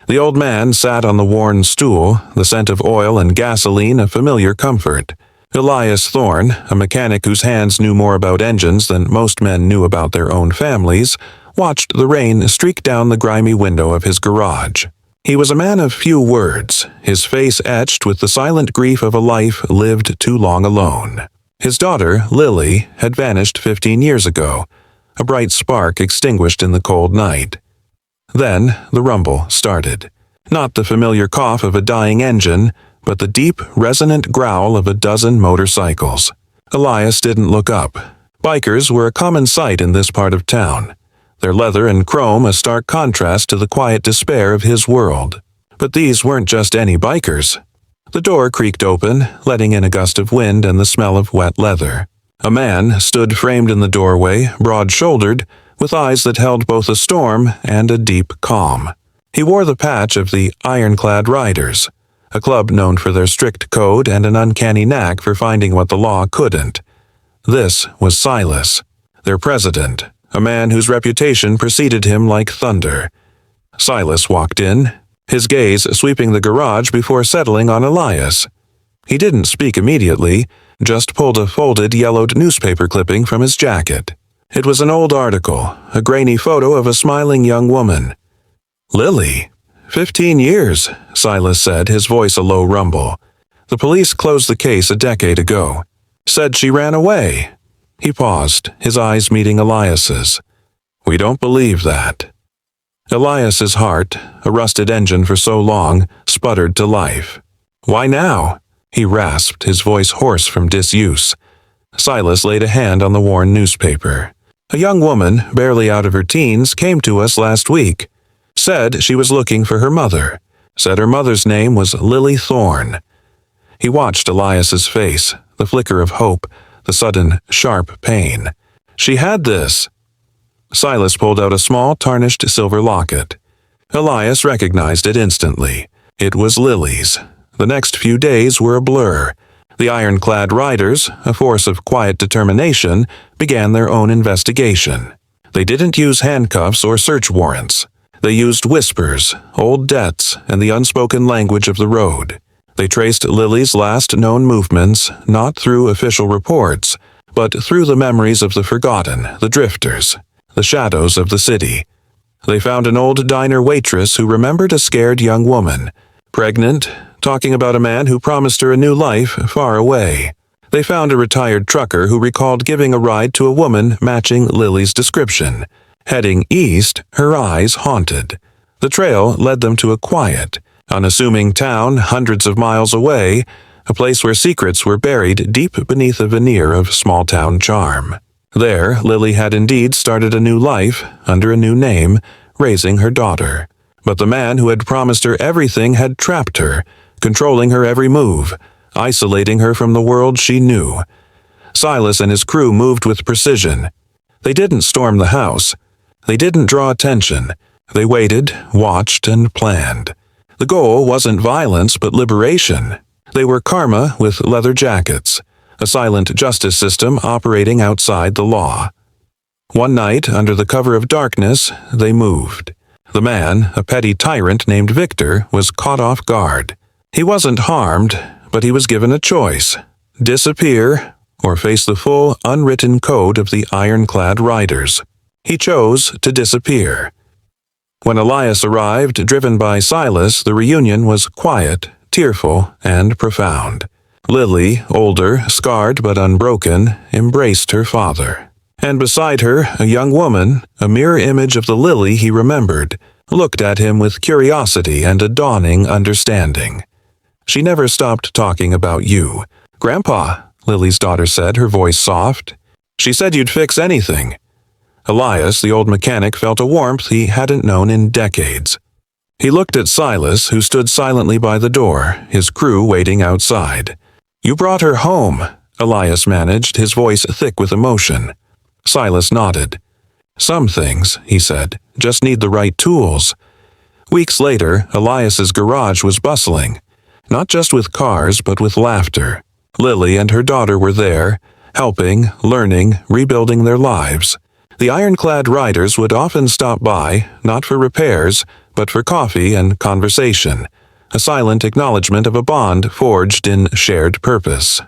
The old man sat on the worn stool, the scent of oil and gasoline a familiar comfort. Elias Thorne, a mechanic whose hands knew more about engines than most men knew about their own families, watched the rain streak down the grimy window of his garage. He was a man of few words, his face etched with the silent grief of a life lived too long alone. His daughter, Lily, had vanished 15 years ago, a bright spark extinguished in the cold night. Then the rumble started. Not the familiar cough of a dying engine, but the deep, resonant growl of a dozen motorcycles. Elias didn't look up. Bikers were a common sight in this part of town, their leather and chrome a stark contrast to the quiet despair of his world. But these weren't just any bikers. The door creaked open, letting in a gust of wind and the smell of wet leather. A man stood framed in the doorway, broad-shouldered, with eyes that held both a storm and a deep calm. He wore the patch of the Ironclad Riders, a club known for their strict code and an uncanny knack for finding what the law couldn't. This was Silas, their president, a man whose reputation preceded him like thunder. Silas walked in, his gaze sweeping the garage before settling on Elias. He didn't speak immediately, just pulled a folded yellowed newspaper clipping from his jacket. It was an old article, a grainy photo of a smiling young woman. "Lily? 15 years, Silas said, his voice a low rumble. "The police closed the case a decade ago. Said she ran away." He paused, his eyes meeting Elias's. "We don't believe that." Elias's heart, a rusted engine for so long, sputtered to life. "Why now?" he rasped, his voice hoarse from disuse. Silas laid a hand on the worn newspaper. "A young woman, barely out of her teens, came to us last week. Said she was looking for her mother. Said her mother's name was Lily Thorne." He watched Elias's face, the flicker of hope, the sudden, sharp pain. "She had this." Silas pulled out a small, tarnished silver locket. Elias recognized it instantly. It was Lily's. The next few days were a blur. The Ironclad Riders, a force of quiet determination, began their own investigation. They didn't use handcuffs or search warrants. They used whispers, old debts, and the unspoken language of the road. They traced Lily's last known movements, not through official reports, but through the memories of the forgotten, the drifters, the shadows of the city. They found an old diner waitress who remembered a scared young woman, pregnant, talking about a man who promised her a new life far away. They found a retired trucker who recalled giving a ride to a woman matching Lily's description. Heading east, her eyes haunted. The trail led them to a quiet, unassuming town hundreds of miles away, a place where secrets were buried deep beneath a veneer of small-town charm. There, Lily had indeed started a new life, under a new name, raising her daughter. But the man who had promised her everything had trapped her, controlling her every move, isolating her from the world she knew. Silas and his crew moved with precision. They didn't storm the house. They didn't draw attention. They waited, watched, and planned. The goal wasn't violence but liberation. They were karma with leather jackets, a silent justice system operating outside the law. One night, under the cover of darkness, they moved. The man, a petty tyrant named Victor, was caught off guard. He wasn't harmed, but he was given a choice: disappear or face the full, unwritten code of the Ironclad Riders. He chose to disappear. When Elias arrived, driven by Silas, the reunion was quiet, tearful, and profound. Lily, older, scarred but unbroken, embraced her father. And beside her, a young woman, a mirror image of the Lily he remembered, looked at him with curiosity and a dawning understanding. "She never stopped talking about you. Grandpa," Lily's daughter said, her voice soft. "She said you'd fix anything." Elias, the old mechanic, felt a warmth he hadn't known in decades. He looked at Silas, who stood silently by the door, his crew waiting outside. "You brought her home," Elias managed, his voice thick with emotion. Silas nodded. "Some things," he said, "just need the right tools." Weeks later, Elias's garage was bustling, not just with cars but with laughter. Lily and her daughter were there, helping, learning, rebuilding their lives. The Ironclad Riders would often stop by, not for repairs, but for coffee and conversation, a silent acknowledgement of a bond forged in shared purpose.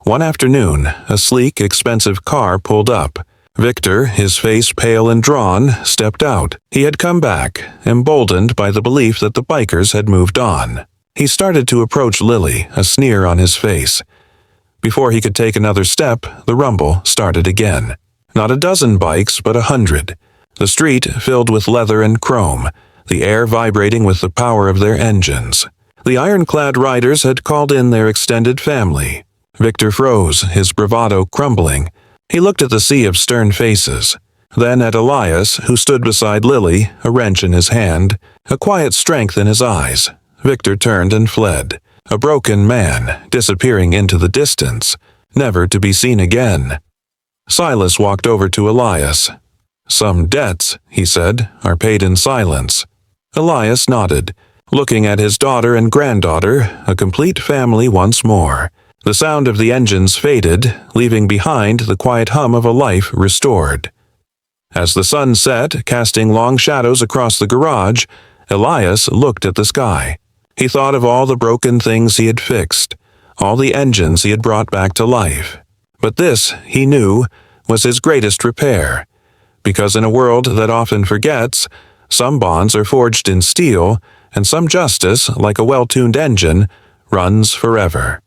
One afternoon, a sleek, expensive car pulled up. Victor, his face pale and drawn, stepped out. He had come back, emboldened by the belief that the bikers had moved on. He started to approach Lily, a sneer on his face. Before he could take another step, the rumble started again. Not a dozen bikes, but 100. The street filled with leather and chrome, the air vibrating with the power of their engines. The ironclad riders had called in their extended family. Victor froze, his bravado crumbling. He looked at the sea of stern faces, then at Elias, who stood beside Lily, a wrench in his hand, a quiet strength in his eyes. Victor turned and fled, a broken man, disappearing into the distance, never to be seen again. Silas walked over to Elias. "Some debts," he said, "are paid in silence." Elias nodded, looking at his daughter and granddaughter, a complete family once more. The sound of the engines faded, leaving behind the quiet hum of a life restored. As the sun set, casting long shadows across the garage, Elias looked at the sky. He thought of all the broken things he had fixed, all the engines he had brought back to life. But this, he knew, was his greatest repair, because in a world that often forgets, some bonds are forged in steel, and some justice, like a well-tuned engine, runs forever.